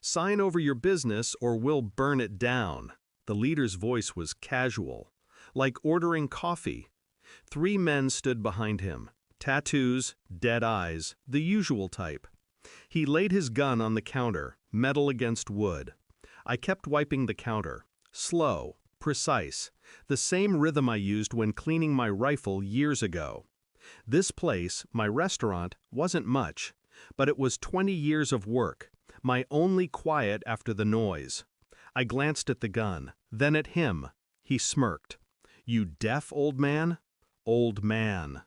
Sign over your business or we'll burn it down. The leader's voice was casual, like ordering coffee. 3 men stood behind him. Tattoos, dead eyes, the usual type. He laid his gun on the counter, metal against wood. I kept wiping the counter. Slow, precise, the same rhythm I used when cleaning my rifle years ago. This place, my restaurant, wasn't much, but it was 20 years of work, my only quiet after the noise. I glanced at the gun, then at him. He smirked. "You deaf, old man?" Old man.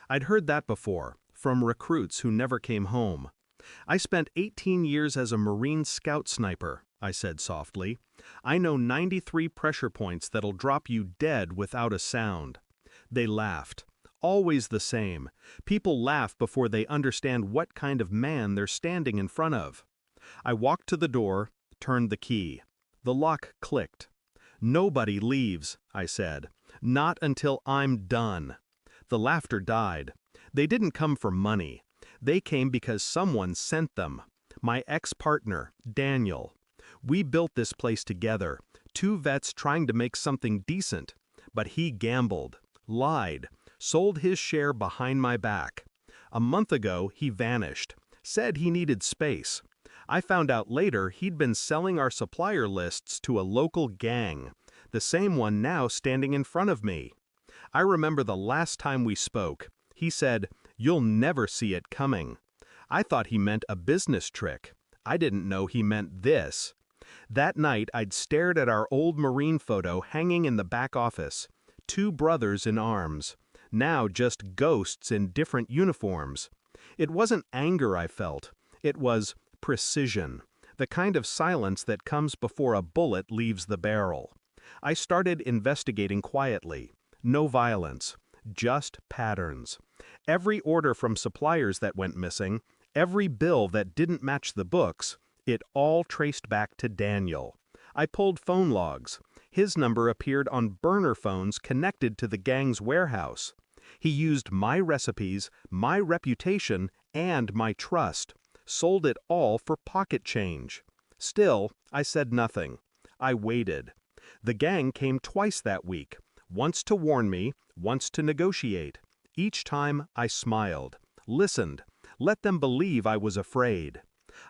I'd heard that before, from recruits who never came home. "I spent 18 years as a Marine Scout sniper," I said softly. "I know 93 pressure points that'll drop you dead without a sound." They laughed. Always the same. People laugh before they understand what kind of man they're standing in front of. I walked to the door, turned the key. The lock clicked. "Nobody leaves," I said. "Not until I'm done." The laughter died. They didn't come for money. They came because someone sent them. My ex-partner, Daniel. We built this place together, 2 vets trying to make something decent. But he gambled, lied, sold his share behind my back. A month ago, he vanished, said he needed space. I found out later he'd been selling our supplier lists to a local gang, the same one now standing in front of me. I remember the last time we spoke. He said, "You'll never see it coming." I thought he meant a business trick. I didn't know he meant this. That night, I'd stared at our old Marine photo hanging in the back office. 2 brothers in arms. Now just ghosts in different uniforms. It wasn't anger I felt. It was precision, the kind of silence that comes before a bullet leaves the barrel. I started investigating quietly. No violence, just patterns. Every order from suppliers that went missing, every bill that didn't match the books, it all traced back to Daniel. I pulled phone logs. His number appeared on burner phones connected to the gang's warehouse. He used my recipes, my reputation, and my trust. Sold it all for pocket change. Still, I said nothing. I waited. The gang came twice that week, once to warn me, once to negotiate. Each time I smiled, listened, let them believe I was afraid.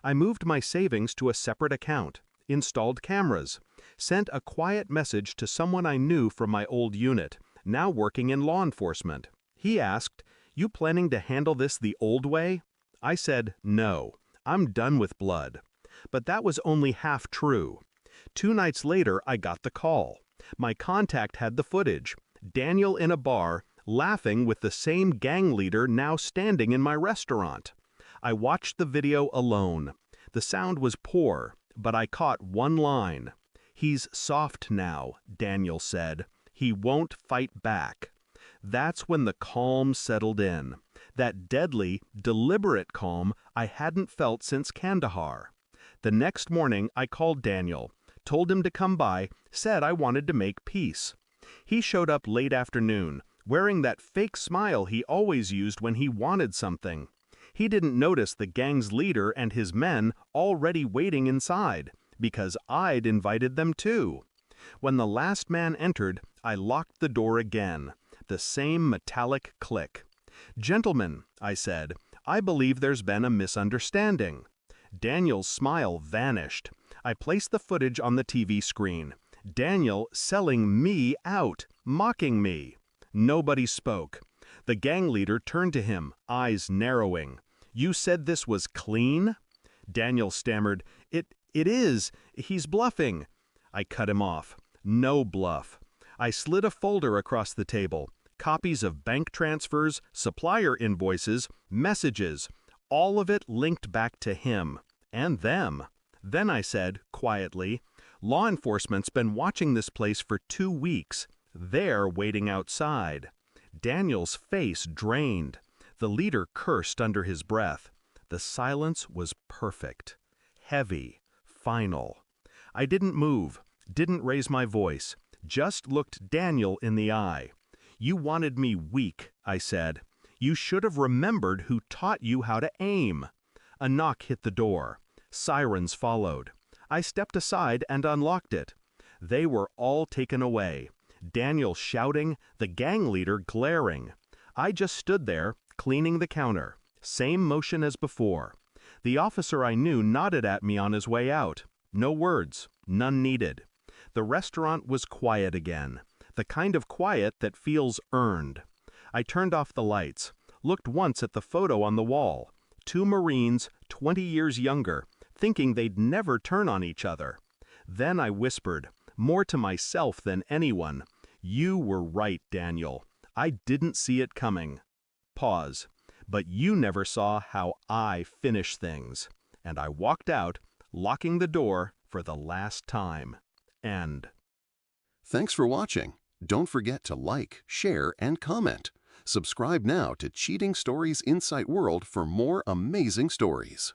I moved my savings to a separate account, installed cameras, sent a quiet message to someone I knew from my old unit, now working in law enforcement. He asked, "You planning to handle this the old way?" I said, "No, I'm done with blood." But that was only half true. 2 nights later, I got the call. My contact had the footage. Daniel in a bar, laughing with the same gang leader now standing in my restaurant. I watched the video alone. The sound was poor, but I caught one line. "He's soft now," Daniel said. "He won't fight back." That's when the calm settled in. That deadly, deliberate calm I hadn't felt since Kandahar. The next morning I called Daniel, told him to come by, said I wanted to make peace. He showed up late afternoon, wearing that fake smile he always used when he wanted something. He didn't notice the gang's leader and his men already waiting inside, because I'd invited them too. When the last man entered, I locked the door again. The same metallic click. "Gentlemen," I said, "I believe there's been a misunderstanding." Daniel's smile vanished. I placed the footage on the TV screen. Daniel selling me out, mocking me. Nobody spoke. The gang leader turned to him, eyes narrowing. "You said this was clean?" Daniel stammered, It is. He's bluffing." I cut him off. No bluff. I slid a folder across the table. Copies of bank transfers, supplier invoices, messages. All of it linked back to him. And them. Then I said, quietly, "Law enforcement's been watching this place for 2 weeks. They're waiting outside." Daniel's face drained. The leader cursed under his breath. The silence was perfect. Heavy. Final. I didn't move, didn't raise my voice, just looked Daniel in the eye. "You wanted me weak," I said. "You should have remembered who taught you how to aim." A knock hit the door. Sirens followed. I stepped aside and unlocked it. They were all taken away. Daniel shouting, the gang leader glaring. I just stood there, cleaning the counter. Same motion as before. The officer I knew nodded at me on his way out. No words, none needed. The restaurant was quiet again. The kind of quiet that feels earned. I turned off the lights, looked once at the photo on the wall. 2 Marines, 20 years younger, thinking they'd never turn on each other. Then I whispered, more to myself than anyone, "You were right, Daniel. I didn't see it coming." Pause. "But you never saw how I finish things." And I walked out, locking the door for the last time. End. Thanks for watching. Don't forget to like, share, and comment. Subscribe now to Cheating Stories Insight World for more amazing stories.